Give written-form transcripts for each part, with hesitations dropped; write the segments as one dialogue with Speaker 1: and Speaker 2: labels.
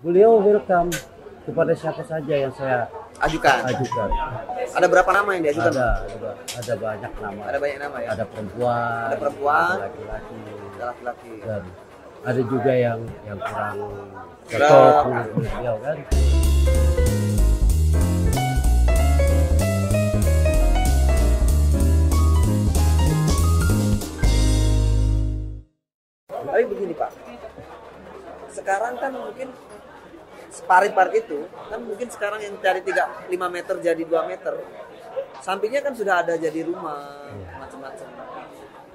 Speaker 1: beliau welcome kepada siapa saja yang saya
Speaker 2: Ajukan. Ada berapa nama yang diajukan?
Speaker 1: Ada banyak nama.
Speaker 2: Ada banyak nama ya.
Speaker 1: Ada perempuan,
Speaker 2: ada
Speaker 1: laki-laki,
Speaker 2: dan
Speaker 1: ada juga yang kurang cocok untuk beliau kan.
Speaker 2: Tapi begini Pak, sekarang kan mungkin parit-parit itu kan mungkin sekarang yang dari 5 meter jadi 2 meter, sampingnya kan sudah ada jadi rumah macam-macam.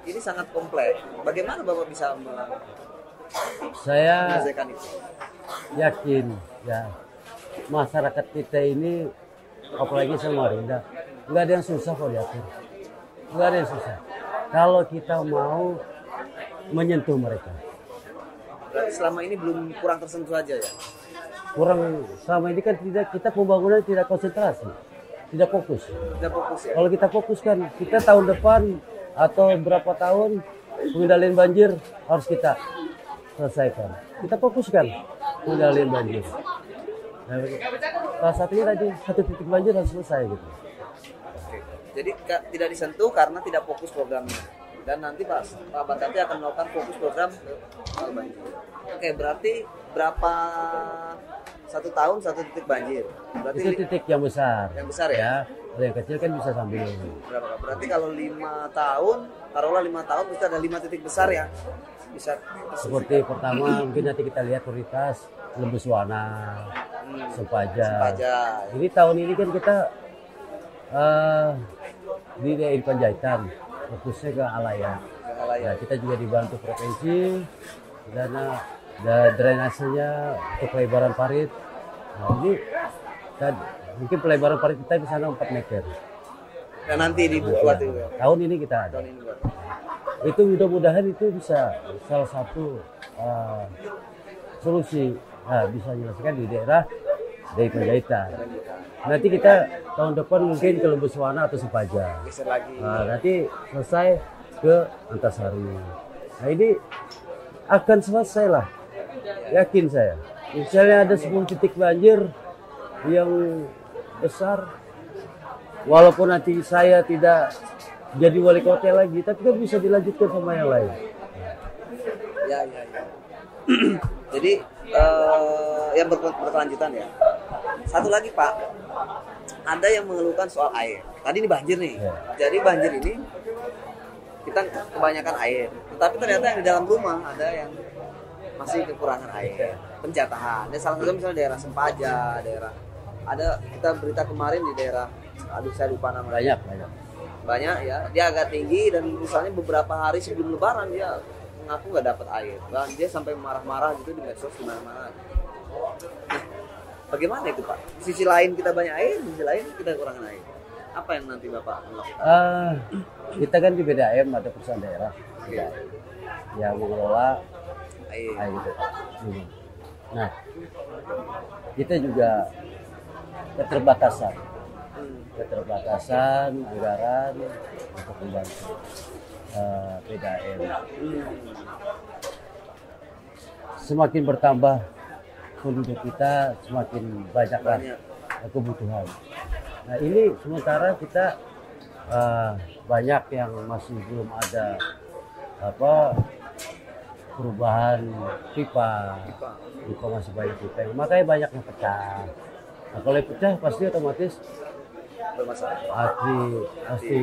Speaker 2: Ini sangat kompleks. Bagaimana Bapak bisa
Speaker 1: saya
Speaker 2: menyelesaikan itu?
Speaker 1: Yakin ya masyarakat kita ini, apalagi Samarinda, nggak ada yang susah kok diatur, nggak ada yang susah kalau kita mau menyentuh mereka.
Speaker 2: Berarti selama ini belum kurang tersentuh aja ya?
Speaker 1: Kurang, selama ini kan kita pembangunan tidak konsentrasi, tidak fokus.
Speaker 2: Tidak fokus ya?
Speaker 1: Kalau kita fokuskan, kita tahun depan atau berapa tahun pengendalian banjir harus kita selesaikan. Kita fokuskan pengendalian banjir. Nah, salah satunya tadi 1 titik banjir harus selesai gitu.
Speaker 2: Oke. Jadi tidak disentuh karena tidak fokus programnya. Dan nanti Pak Batati akan melakukan fokus program ke banjir. Oke, berarti berapa 1 tahun 1 titik banjir? Berarti
Speaker 1: itu titik yang besar.
Speaker 2: Yang besar ya?
Speaker 1: Kalau yang kecil kan bisa sambil.
Speaker 2: Berapa? Berarti kalau 5 tahun, taruhlah 5 tahun bisa ada 5 titik besar ya? Bisa.
Speaker 1: Seperti pertama mungkin nanti kita lihat prioritas Lembuswana, Sepaja. Ini tahun ini kan kita di daerah Panjaitan, fokusnya ke Alaya. Nah, kita juga dibantu provinsi, dana drainasenya untuk pelebaran parit. Nah, ini mungkin pelebaran parit kita di sana 4 meter.
Speaker 2: Dan nanti dibuat itu ya?
Speaker 1: Tahun ini kita ada.
Speaker 2: Tahun ini buat.
Speaker 1: Itu mudah-mudahan itu bisa salah satu solusi bisa dilakukan di daerah dari Panjaitan. Nanti kita tahun depan mungkin ke Lembuswana atau Sepaja. Nanti selesai ke Antasari. Nah ini akan selesai lah, yakin saya. Misalnya ada 10 titik banjir yang besar, walaupun nanti saya tidak jadi wali kota lagi, tapi kan bisa dilanjutkan sama yang lain.
Speaker 2: Ya. Jadi yang berkelanjutan ya. Satu lagi Pak, ada yang mengeluhkan soal air. Tadi ini banjir nih. Ya. Jadi banjir ini kita kebanyakan air, tetapi ternyata yang di dalam rumah ada yang masih kekurangan air, penjatahan. Dan salah satu misalnya daerah Sempaja, ada kita berita kemarin di daerah, saya lupa namanya. Banyak ya, dia agak tinggi dan misalnya beberapa hari sebelum Lebaran dia mengaku nggak dapat air. Dan dia sampai marah-marah gitu di medsos gimana. Nah, bagaimana itu Pak? Di sisi lain kita banyak air, di sisi lain kita kekurangan air. Apa yang nanti Bapak melakukan?
Speaker 1: Kita kan di BDAM ada perusahaan daerah yang mengelola air gitu. Nah, kita juga keterbatasan anggaran untuk membantu BDAM. Semakin bertambah penduduk kita, semakin banyaklah kebutuhan. Nah ini sementara kita banyak yang masih belum ada perubahan pipa masih banyak pipa, makanya banyak yang pecah. Nah kalau pecah pasti otomatis pasti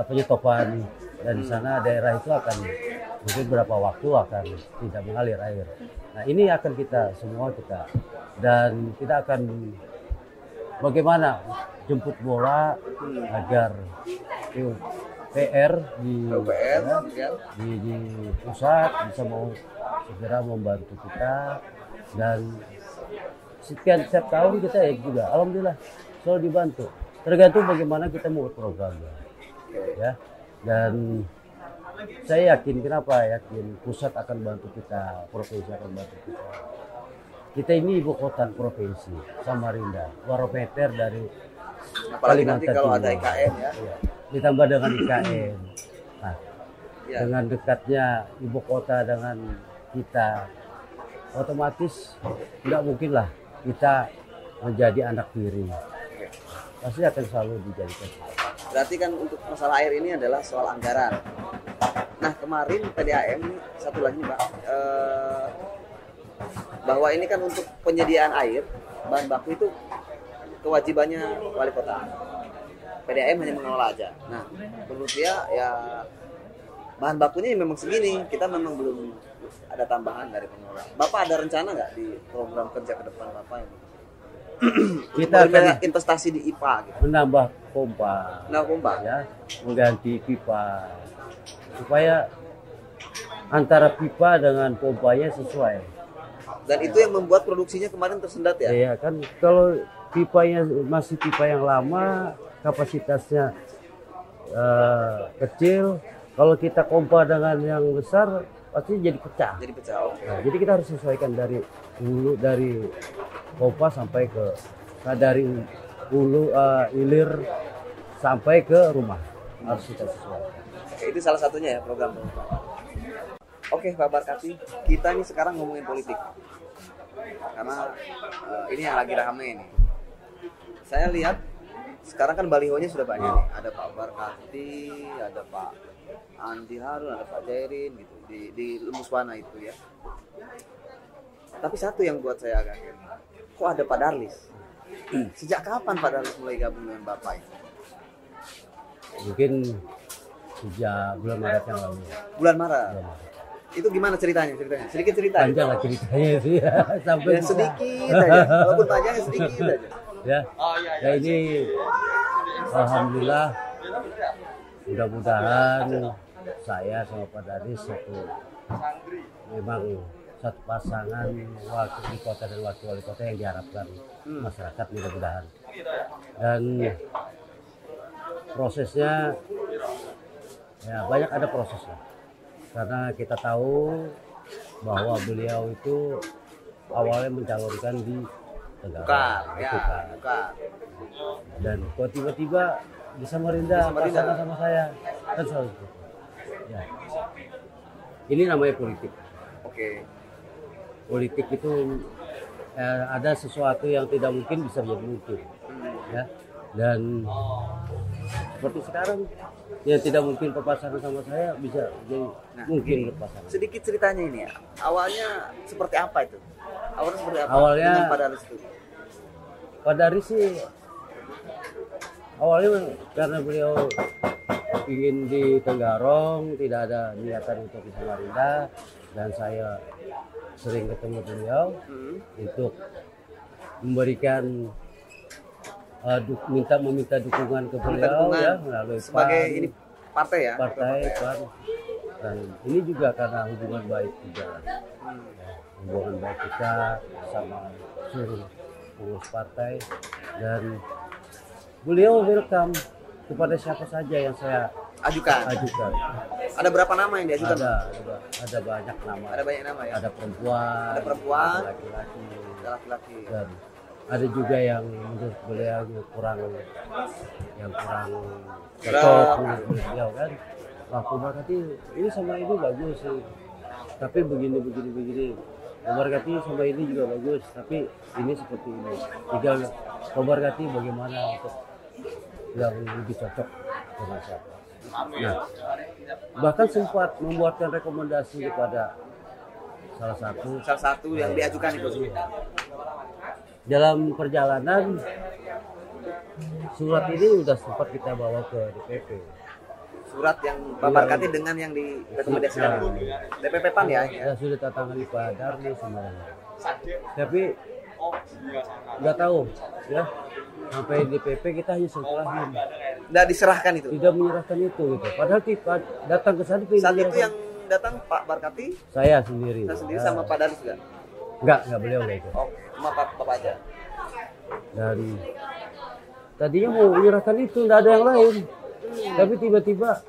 Speaker 1: penyetopan, dan di sana daerah itu akan mungkin berapa waktu akan tidak mengalir air. Nah ini akan kita dan kita akan bagaimana jemput bola agar PR di pusat bisa segera membantu kita, dan setiap tahun kita juga alhamdulillah selalu dibantu, tergantung bagaimana kita mau programnya ya. Dan saya yakin, pusat akan bantu kita, provinsi akan bantu kita. Kita ini ibu kota provinsi Samarinda, barometer dari Kalimantan Timur.
Speaker 2: Kalau ada IKN ya.
Speaker 1: Ditambah dengan IKN. Nah, dengan dekatnya ibu kota dengan kita, otomatis nggak mungkin lah kita menjadi anak tiri. Pasti akan selalu dijadikan.
Speaker 2: Berarti kan untuk masalah air ini adalah soal anggaran. Nah kemarin PDAM ini satu lagi nih Pak, bahwa ini kan untuk penyediaan air bahan baku itu kewajibannya wali kota. PDAM hanya mengelola aja. Nah menurut dia ya bahan bakunya memang segini, kita memang belum ada tambahan dari pengelola. Bapak ada rencana nggak di program kerja ke depan Bapak ini?
Speaker 1: Kita akan
Speaker 2: investasi di IPA gitu.
Speaker 1: menambah pompa, ya, mengganti pipa supaya antara pipa dengan pompanya sesuai.
Speaker 2: Dan itu yang membuat produksinya kemarin tersendat ya?
Speaker 1: Iya kan, kalau pipanya masih pipa yang lama, kapasitasnya kecil. Kalau kita pompa dengan yang besar, pasti jadi pecah.
Speaker 2: Jadi pecah. Okay.
Speaker 1: Nah, jadi kita harus sesuaikan dari hulu, dari pompa sampai ke dari hulu hilir sampai ke rumah, harus kita sesuaikan.
Speaker 2: Oke, itu salah satunya ya program. Oke Pak Barkati, kita nih sekarang ngomongin politik karena ini yang lagi rame ini. Saya lihat sekarang kan balihonya sudah banyak nih, ada Pak Barkati, ada Pak Andi Harun, ada Pak Jairin gitu di Lembuswana itu ya. Tapi satu yang buat saya agak heran, kok ada Pak Darlis? Sejak kapan Pak Darlis mulai gabung dengan Bapak ini?
Speaker 1: Mungkin sejak bulan Maret yang lalu.
Speaker 2: Bulan Maret. Itu gimana ceritanya? Sedikit cerita.
Speaker 1: Panjang lah ceritanya sih ya. Sampai
Speaker 2: ya, sedikit aja. Walaupun panjang sedikit aja.
Speaker 1: Ya. Ya ini alhamdulillah mudah-mudahan saya sama Pak Darlis memang satu pasangan wakil kota dan wakil wali kota yang diharapkan masyarakat mudah-mudahan. Dan prosesnya ya banyak ada prosesnya. Karena kita tahu bahwa beliau itu awalnya mencalonkan di Tegal, dan kok tiba-tiba di Samarinda pasangan sama saya kan selalu gitu. Ya. Ini namanya politik.
Speaker 2: Oke.
Speaker 1: Politik itu ada sesuatu yang tidak mungkin bisa menjadi mungkin, ya. Dan seperti sekarang yang tidak mungkin berpasangan sama saya bisa jadi mungkin berpasangan.
Speaker 2: Sedikit ceritanya ini ya. Awalnya seperti apa itu?
Speaker 1: Awalnya
Speaker 2: Pak Darlis itu.
Speaker 1: Pak Darlis sih awalnya karena beliau ingin di Tenggarong, tidak ada niatan untuk di Samarinda, dan saya sering ketemu beliau untuk memberikan meminta dukungan ke beliau ya melalui
Speaker 2: sebagai ini partai ya.
Speaker 1: Partai. Dan ini juga karena hubungan baik juga. Hubungan baik kita sama seluruh pengurus partai, dan beliau welcome kepada siapa saja yang saya ajukan.
Speaker 2: Ada berapa nama yang diajukan?
Speaker 1: Ada banyak nama.
Speaker 2: Ada banyak nama ya.
Speaker 1: Ada perempuan, ada laki-laki. Dan ada juga yang menurut beliau kurang cocok menurut beliau kan. Pak Barkati ini sama ini bagus sih, tapi begini. Pak Barkati sama ini juga bagus, tapi ini seperti ini. Tinggal Pak Barkati bagaimana untuk yang lebih cocok dengan siapa. Nah, bahkan sempat membuatkan rekomendasi kepada salah satu
Speaker 2: yang diajukan itu.
Speaker 1: Dalam perjalanan surat ini sudah sempat kita bawa ke DPP.
Speaker 2: Surat yang Pak Barkati dengan yang direkomendasikan itu. DPP PAN ya?
Speaker 1: Ya sudah tangani Pak Darlis semuanya. Tapi nggak tahu ya, sampai DPP kita hanya sirkulahin.
Speaker 2: Nggak diserahkan itu?
Speaker 1: Tidak menyerahkan itu gitu. Padahal kita datang ke sana.
Speaker 2: Saat itu yang datang Pak Barkati?
Speaker 1: Saya sendiri.
Speaker 2: Sama Pak Darlis juga?
Speaker 1: Enggak beliau itu.
Speaker 2: Oh, cuma Bapak aja.
Speaker 1: Dan tadinya mau menyerahkan itu, nggak ada yang lain. Tapi tiba-tiba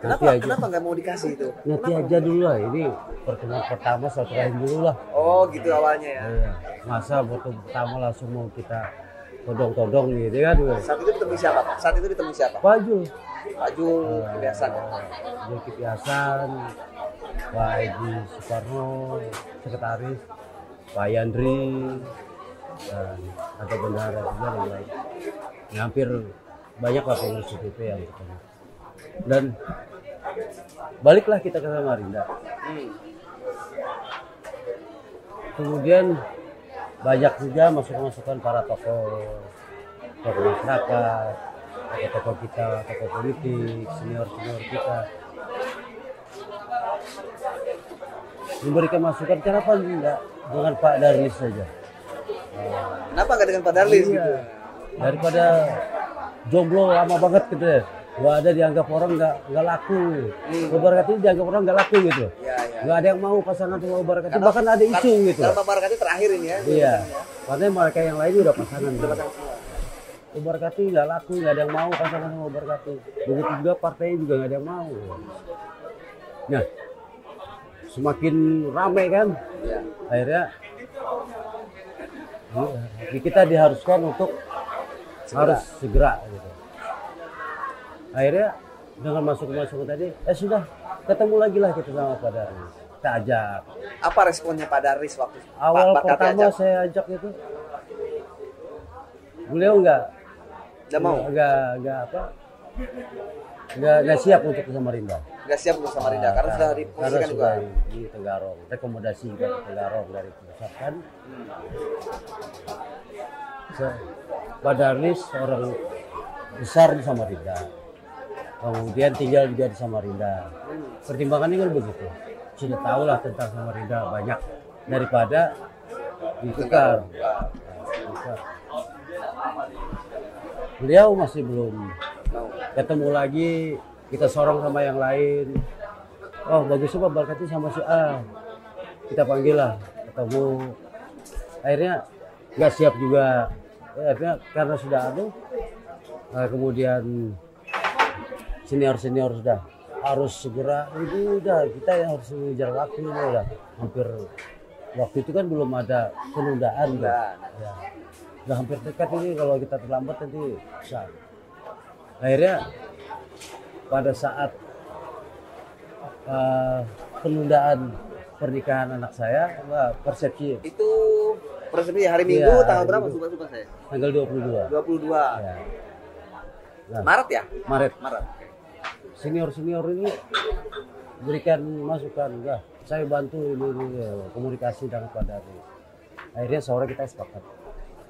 Speaker 2: Kenapa nggak mau dikasih itu?
Speaker 1: Nanti aja dulu lah, ini pertemuan pertama silaturahim dulu lah.
Speaker 2: Oh gitu awalnya ya.
Speaker 1: Iya. Masa pertemuan pertama langsung mau kita todong-todong gitu kan?
Speaker 2: Saat itu ditemui siapa Pak?
Speaker 1: Pak Jul
Speaker 2: kebiasaan.
Speaker 1: Jul kebiasaan. Pak Edi Soekarno, sekretaris, Pak Yandri, dan ada bendahara juga yang lain. Ya, hampir banyak lah pengurus DPP yang ketemu. Dan baliklah kita ke Samarinda. Kemudian banyak juga masukan-masukan para tokoh masyarakat, tokoh kita, tokoh politik, senior kita. Memberikan masukan, kenapa enggak dengan Pak Darlis saja?
Speaker 2: Kenapa nggak dengan Pak Darlis
Speaker 1: Iya.
Speaker 2: gitu?
Speaker 1: Daripada jomblo lama banget gitu ya. Gak ada dianggap orang nggak laku. Ibarat ini dianggap orang nggak laku gitu.
Speaker 2: Iya, iya.
Speaker 1: Nggak ada yang mau pasangan sama ibarat bahkan ada isu gitu.
Speaker 2: Kalau Pak Barakati terakhir ini ya.
Speaker 1: Iya. Karena mereka yang lain udah pasangan.
Speaker 2: Udah pasang semua.
Speaker 1: Ubarkati nggak laku, nggak ada yang mau pasangan sama Ubarkati. Begitu juga partainya juga nggak ada yang mau. Nah, semakin ramai kan,
Speaker 2: Iya.
Speaker 1: akhirnya kita diharuskan untuk harus segera gitu. Akhirnya dengan masuk tadi, sudah ketemu lagi lah kita sama Pak Darlis. Kita ajak.
Speaker 2: Apa responnya Pak Darlis waktu
Speaker 1: Awal
Speaker 2: Pak Barakati
Speaker 1: pertama
Speaker 2: ajak?
Speaker 1: saya ajak itu, beliau nggak
Speaker 2: mau,
Speaker 1: nggak siap untuk ke Samarinda.
Speaker 2: nggak siap untuk Samarinda karena sudah diposisikan juga.
Speaker 1: Sudah di Tenggarong, rekomendasi juga di Tenggarong dari pusat kan. Pak Darlis orang besar di Samarinda, kemudian tinggal juga di Samarinda. Pertimbangannya kan begitu, sudah tahu lah tentang Samarinda banyak daripada di Tegar. Beliau masih belum ketemu lagi, kita sorong sama yang lain. Oh bagus Pak Barakati sama si A, kita panggil lah ketemu. Akhirnya nggak siap juga. Akhirnya karena sudah ada, kemudian senior sudah harus segera. Itu udah kita yang harus mengejar waktu ini udah hampir. Waktu itu kan belum ada penundaan kan. Ya. Udah hampir dekat ini, kalau kita terlambat nanti bisa. Akhirnya pada saat penundaan pernikahan anak saya, persepsi
Speaker 2: Itu persepsi hari Minggu
Speaker 1: Iya,
Speaker 2: tanggal
Speaker 1: hari
Speaker 2: berapa?
Speaker 1: Minggu.
Speaker 2: Suka saya.
Speaker 1: tanggal 22.
Speaker 2: 22.
Speaker 1: Ya. Nah,
Speaker 2: Maret ya?
Speaker 1: Maret.
Speaker 2: Maret.
Speaker 1: Senior ini berikan masukan, enggak, saya bantu ini komunikasi dengan Pak Darlis. Akhirnya sore kita sepakat,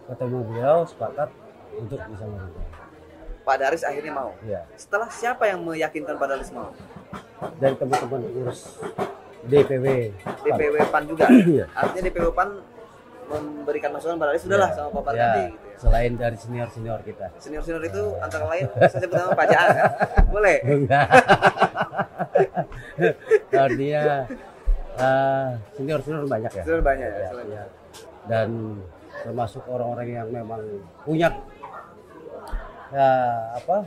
Speaker 1: ketemu beliau sepakat untuk bisa merubah.
Speaker 2: Pak Darlis akhirnya mau.
Speaker 1: Ya,
Speaker 2: Setelah siapa yang meyakinkan Pak Darlis mau?
Speaker 1: dari teman-teman urus DPW.
Speaker 2: DPW PAN juga.
Speaker 1: Iya.
Speaker 2: Artinya DPW PAN memberikan masukan Pak Darlis sudahlah sama Pak Barakati gitu ya.
Speaker 1: Selain dari senior kita.
Speaker 2: Senior itu antara lain saya sebut nama Pak Jaan kan? Boleh.
Speaker 1: Enggak. Artinya senior banyak ya.
Speaker 2: Senior banyak ya.
Speaker 1: Ya. Dan termasuk orang-orang yang memang punya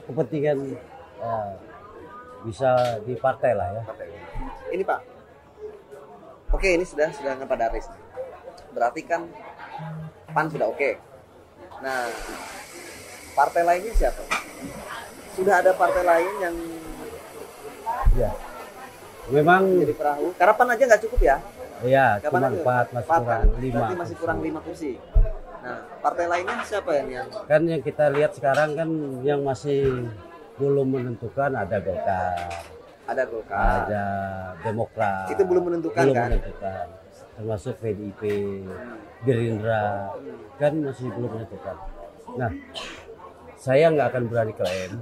Speaker 1: kepentingan bisa di partai lah ya.
Speaker 2: Ini Pak. Oke, ini sudah dengan Pak Darlis. Berarti kan PAN sudah oke. Nah, partai lainnya siapa? Sudah ada partai lain yang
Speaker 1: Ya. Memang
Speaker 2: jadi perahu. Karena PAN aja nggak cukup ya?
Speaker 1: ya
Speaker 2: Kapan
Speaker 1: cuma
Speaker 2: aja?
Speaker 1: 4 masih kurang
Speaker 2: Kan?
Speaker 1: 5.
Speaker 2: Berarti masih kurang 5 kursi. Nah, partai lainnya siapa yang
Speaker 1: Kan yang kita lihat sekarang kan yang masih belum menentukan ada Golkar,
Speaker 2: ada Golkar?
Speaker 1: ada Demokrat.
Speaker 2: Itu belum menentukan
Speaker 1: belum
Speaker 2: kan?
Speaker 1: menentukan. Termasuk PDIP, Gerindra kan masih belum menentukan. Nah, saya nggak akan berani klaim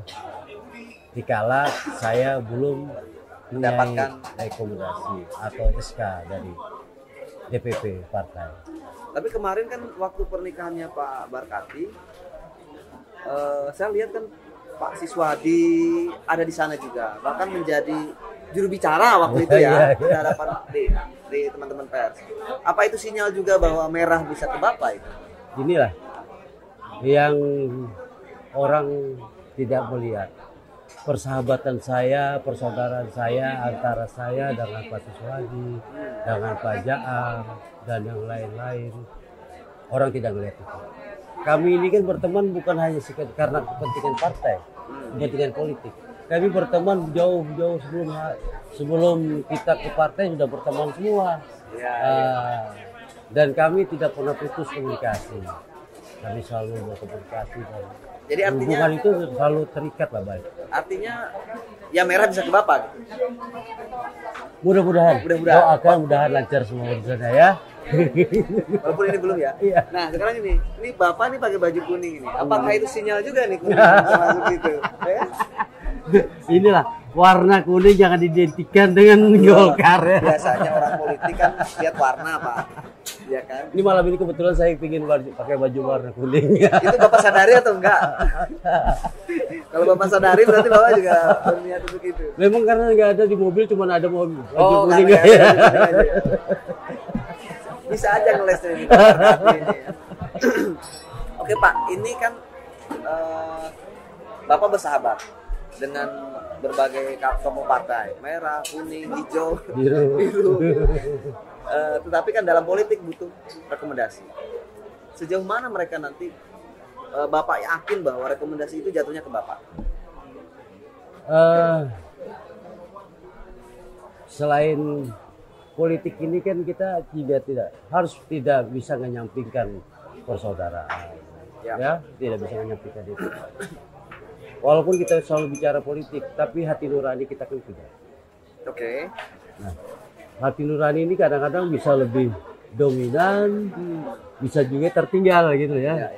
Speaker 1: dikala saya belum
Speaker 2: Mendapatkan
Speaker 1: rekomendasi atau SK dari DPP partai.
Speaker 2: Tapi kemarin kan waktu pernikahannya Pak Barakati, saya lihat kan Pak Siswadi ada di sana juga, bahkan menjadi juru bicara waktu itu ya, di hadapan di teman-teman pers. Apa itu sinyal juga bahwa merah bisa ke Bapak itu?
Speaker 1: Inilah yang orang tidak melihat. Persahabatan saya, persaudaraan saya antara saya dengan Pak Siswadi, dengan Pak Jaang, dan yang lain-lain. Orang tidak melihat itu. Kami ini kan berteman bukan hanya karena kepentingan partai, kepentingan politik. kami berteman jauh-jauh sebelum kita ke partai sudah berteman semua.
Speaker 2: Ya,
Speaker 1: Dan kami tidak pernah putus komunikasi. Kami selalu berkomunikasi.
Speaker 2: Jadi artinya
Speaker 1: hubungan itu selalu terikat lah baik.
Speaker 2: Artinya yang merah bisa ke Bapak.
Speaker 1: Mudah-mudahan. Doakan mudahan lancar semua urusannya ya.
Speaker 2: Walaupun ini belum ya.
Speaker 1: Iya.
Speaker 2: Nah sekarang ini Bapak nih pakai baju kuning ini. Apakah itu sinyal juga nih kuning masuk itu? Ya?
Speaker 1: Inilah warna kuning jangan diidentikan dengan Golkar ya.
Speaker 2: Biasanya orang politik kan lihat warna Pak. Ya kan?
Speaker 1: Ini malam ini kebetulan saya ingin pakai baju warna kuning.
Speaker 2: Itu Bapak sadari atau enggak? Kalau Bapak sadari berarti Bapak juga berniat untuk itu.
Speaker 1: Memang karena nggak ada di mobil, cuma ada mobil baju
Speaker 2: Oh,
Speaker 1: kuning.
Speaker 2: Bisa aja ngelesnya ini. Oke Pak, ini kan Bapak bersahabat dengan berbagai tokoh partai, merah, kuning, hijau, biru. Tetapi kan dalam politik butuh rekomendasi. Sejauh mana mereka nanti Bapak yakin bahwa rekomendasi itu jatuhnya ke Bapak?
Speaker 1: Selain politik ini kan kita tidak bisa menyampingkan persaudaraan, ya tidak bisa menyampingkan itu. Walaupun kita selalu bicara politik, tapi hati nurani kita kan tidak.
Speaker 2: Oke.
Speaker 1: Nah, hati nurani ini kadang-kadang bisa lebih dominan, bisa juga tertinggal gitu ya.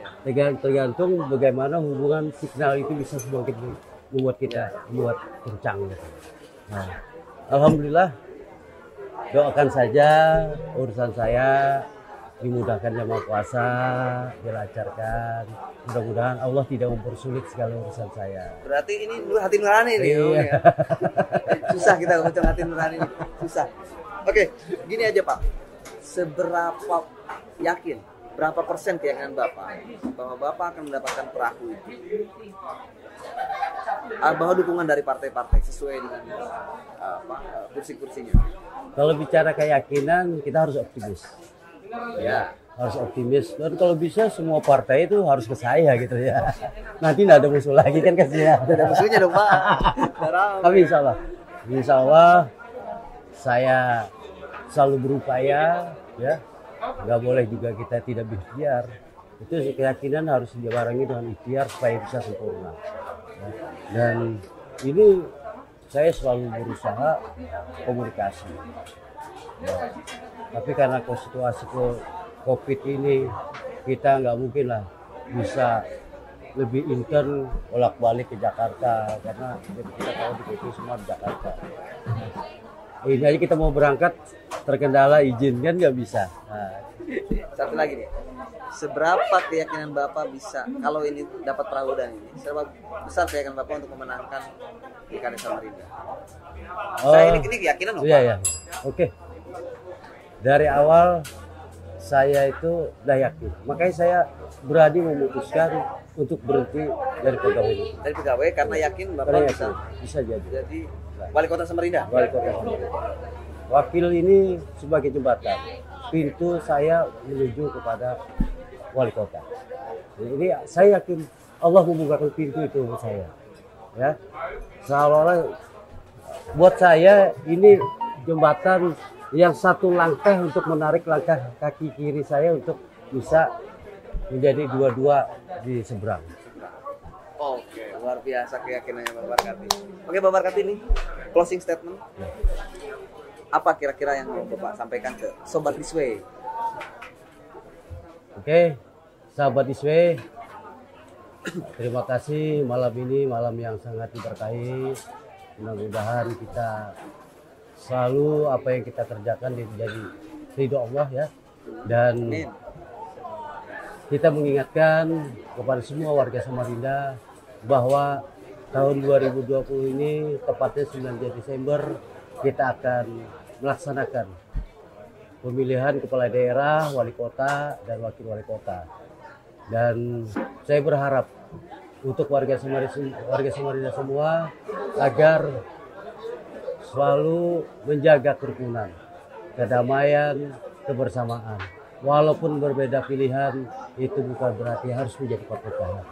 Speaker 1: Tergantung bagaimana hubungan signal itu bisa semakin membuat kita kencang gitu. Nah, alhamdulillah doakan saja urusan saya dimudahkan Yang Maha Kuasa, dilancarkan. Mudah-mudahan Allah tidak mempersulit segala urusan saya.
Speaker 2: Berarti ini hati nurani nih.
Speaker 1: Iya.
Speaker 2: Ya. Susah kita ngomong hati nurani ini. Susah. Oke, gini aja Pak. Seberapa yakin, berapa persen keyakinan Bapak bahwa Bapak akan mendapatkan perahu itu? Bahwa dukungan dari partai-partai sesuai dengan kursi-kursinya.
Speaker 1: Kalau bicara keyakinan, kita harus optimis. Ya, harus optimis. Dan kalau bisa semua partai itu harus ke saya gitu ya. Nanti nggak ada musuh lagi kan kasihan.
Speaker 2: Tidak ada musuhnya dong Pak.
Speaker 1: Tapi insya Allah saya selalu berupaya ya. Nggak boleh juga kita tidak berikhtiar. Itu keyakinan harus dibarengi dengan ikhtiar supaya bisa sempurna. Ya. Dan ini saya selalu berusaha komunikasi. Ya. Tapi karena situasi COVID ini kita nggak mungkin lah bisa lebih intern bolak-balik ke Jakarta karena kita tahu di PT semua di Jakarta. Ini aja kita mau berangkat terkendala izin kan nggak bisa. Nah.
Speaker 2: Satu lagi nih, seberapa keyakinan Bapak bisa kalau ini dapat perahu dan ini? Seberapa besar keyakinan Bapak untuk memenangkan Pilkada Samarinda? Saya ini keyakinan loh Pak.
Speaker 1: Iya. Oke. Dari awal saya itu udah yakin, makanya saya berani memutuskan untuk berhenti dari pegawai itu.
Speaker 2: Dari pegawai karena yakin Bapak
Speaker 1: bisa jadi.
Speaker 2: Jadi wali kota Samarinda.
Speaker 1: Wali kota Samarinda. Wakil ini sebagai jembatan, pintu saya menuju kepada wali kota. Ini saya yakin Allah membukakan pintu itu untuk saya. Ya, seolah-olah buat saya ini jembatan yang satu langkah untuk menarik langkah kaki kiri saya untuk bisa menjadi dua-dua di seberang.
Speaker 2: Oke, luar biasa keyakinannya Bapak Barkati. Oke, Bapak Barkati ini closing statement. Ya. Apa kira-kira yang mau Bapak sampaikan ke Sobat Iswe?
Speaker 1: Oke, sahabat Iswe, terima kasih malam ini malam yang sangat diberkahi. Mudah-mudahan kita selalu apa yang kita kerjakan menjadi ridho Allah ya. Dan kita mengingatkan kepada semua warga Samarinda bahwa tahun 2020 ini tepatnya 9 Desember kita akan melaksanakan pemilihan kepala daerah, wali kota dan wakil wali kota. Dan saya berharap untuk warga Samarinda semua agar selalu menjaga kerukunan, kedamaian, kebersamaan. Walaupun berbeda pilihan, itu bukan berarti harus menjadi perpecahan.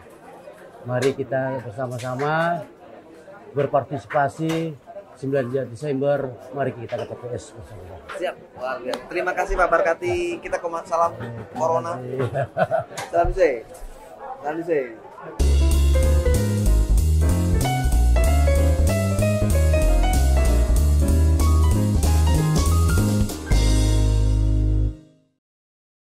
Speaker 1: Mari kita bersama-sama berpartisipasi 9 Desember, mari kita ke TPS bersama.
Speaker 2: Siap, luar biasa. Terima kasih Pak Barkati. Kita salam corona. Salam sih. Salam sih.